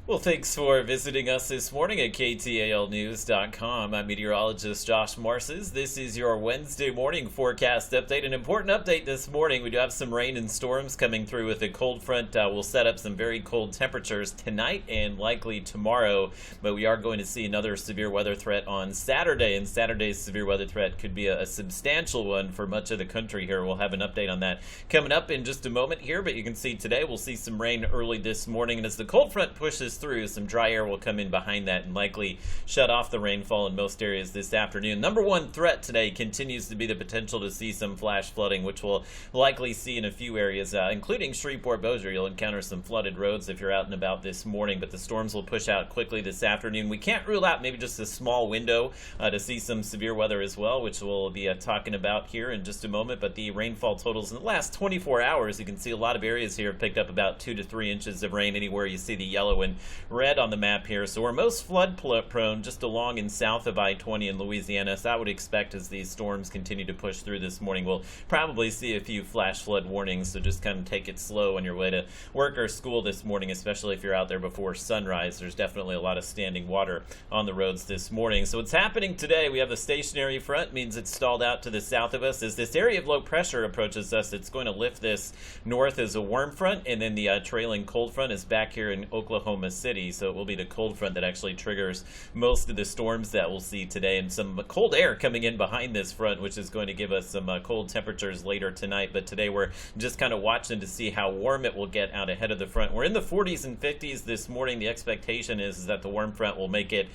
Well, thanks for visiting us this morning at KTALnews.com. I'm meteorologist Josh Marces. This is your Wednesday morning forecast update. An important update this morning. We do have some rain and storms coming through with a cold front. Will set up some very cold temperatures tonight and likely tomorrow. But we are going to see another severe weather threat on Saturday. And Saturday's severe weather threat could be a substantial one for much of the country here. We'll have an update on that coming up in just a moment here. But you can see today we'll see some rain early this morning. And as the cold front pushes through, some dry air will come in behind that and likely shut off the rainfall in most areas this afternoon. Number one threat today continues to be the potential to see some flash flooding, which we'll likely see in a few areas, including Shreveport-Bossier. You'll encounter some flooded roads if you're out and about this morning, but the storms will push out quickly this afternoon. We can't rule out maybe just a small window to see some severe weather as well, which we'll be talking about here in just a moment. But the rainfall totals in the last 24 hours, you can see a lot of areas here have picked up about 2 to 3 inches of rain anywhere you see the yellow and red on the map here. So we're most flood prone just along and south of I-20 in Louisiana. So I would expect as these storms continue to push through this morning, we'll probably see a few flash flood warnings. So just kind of take it slow on your way to work or school this morning, especially if you're out there before sunrise. There's definitely a lot of standing water on the roads this morning. So what's happening today, we have a stationary front, means it's stalled out to the south of us. As this area of low pressure approaches us, it's going to lift this north as a warm front, and then the trailing cold front is back here in Oklahoma City. So it will be the cold front that actually triggers most of the storms that we'll see today, and some cold air coming in behind this front, which is going to give us some cold temperatures later tonight. But today we're just kind of watching to see how warm it will get out ahead of the front. We're in the 40s and 50s this morning. The expectation is that the warm front will make it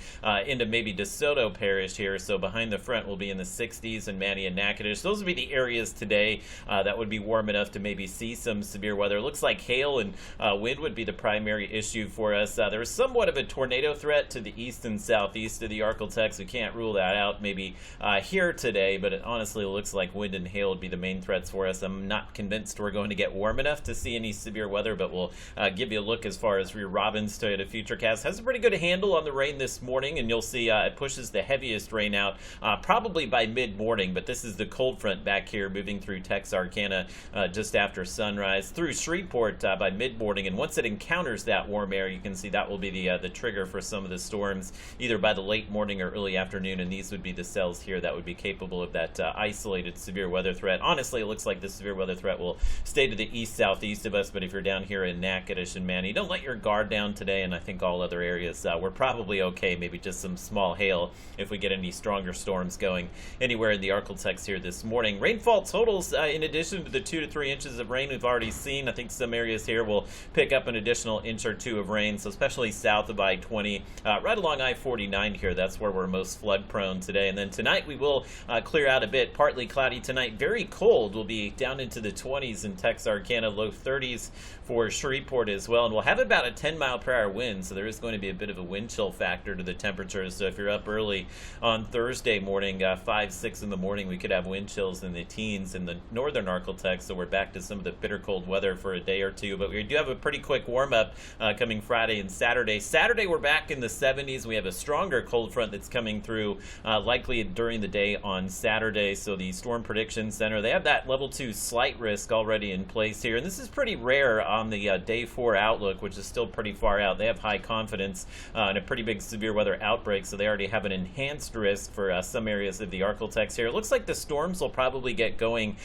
into maybe DeSoto Parish here. So behind the front will be in the 60s in Manny and Natchitoches. Those would be the areas today that would be warm enough to maybe see some severe weather. It looks like hail and wind would be the primary issue for us. There's somewhat of a tornado threat to the east and southeast of the Arklatex. We can't rule that out maybe here today, but it honestly looks like wind and hail would be the main threats for us. I'm not convinced we're going to get warm enough to see any severe weather, but we'll give you a look as far as Rear Robin's Toyota Futurecast has a pretty good handle on the rain this morning, and you'll see it pushes the heaviest rain out probably by mid-morning, but this is the cold front back here moving through Texarkana just after sunrise through Shreveport by mid-morning, and once it encounters that warm air, you can see that will be the trigger for some of the storms either by the late morning or early afternoon, and these would be the cells here that would be capable of that isolated severe weather threat. Honestly, it looks like the severe weather threat will stay to the east-southeast of us, but if you're down here in Natchitoches and Manny, don't let your guard down today, and I think all other areas we're probably okay. Maybe just some small hail if we get any stronger storms going anywhere in the Arklatex here this morning. Rainfall totals, in addition to the 2 to 3 inches of rain we've already seen, I think some areas here will pick up an additional inch or two of rain, so especially south of I-20, right along I-49 here. That's where we're most flood prone today. And then tonight we will clear out a bit. Partly cloudy tonight, very cold. We'll be down into the 20s in Texarkana, low 30s for Shreveport as well. And we'll have about a 10-mile-per-hour wind, so there is going to be a bit of a wind chill factor to the temperatures. So if you're up early on Thursday morning, 5, 6 in the morning, we could have wind chills in the teens in the northern Arklatex. So we're back to some of the bitter cold weather for a day or two. But we do have a pretty quick warm-up coming Friday and Saturday. Saturday, we're back in the 70s. We have a stronger cold front that's coming through likely during the day on Saturday. So the Storm Prediction Center, they have that level 2 slight risk already in place here. And this is pretty rare on the day 4 outlook, which is still pretty far out. They have high confidence in a pretty big severe weather outbreak, so they already have an enhanced risk for some areas of the Arklatex here. It looks like the storms will probably get going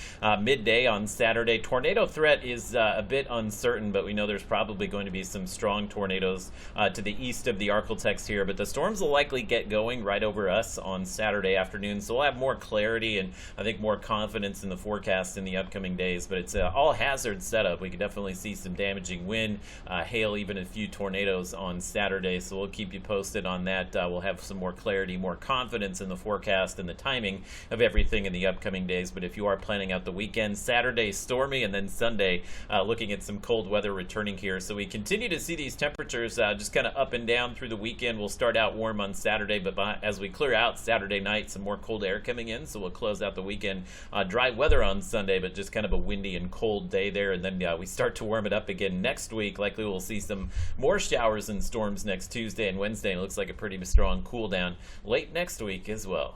midday on Saturday. Tornado threat is a bit uncertain, but we know there's probably going to be some strong tornadoes to the east of the Arklatex here, but the storms will likely get going right over us on Saturday afternoon, so we'll have more clarity and I think more confidence in the forecast in the upcoming days. But it's all hazard setup. We could definitely see some damaging wind, hail, even a few tornadoes on Saturday, so we'll keep you posted on that. We'll have some more clarity, more confidence in the forecast and the timing of everything in the upcoming days. But if you are planning out the weekend, Saturday stormy, and then Sunday looking at some cold weather returning here. So we continue to see these temperatures just kind of up and down through the weekend. We'll start out warm on Saturday, but as we clear out Saturday night, some more cold air coming in, so we'll close out the weekend. Dry weather on Sunday, but just kind of a windy and cold day there, and then we start to warm it up again next week. Likely we'll see some more showers and storms next Tuesday and Wednesday. It looks like a pretty strong cool down late next week as well.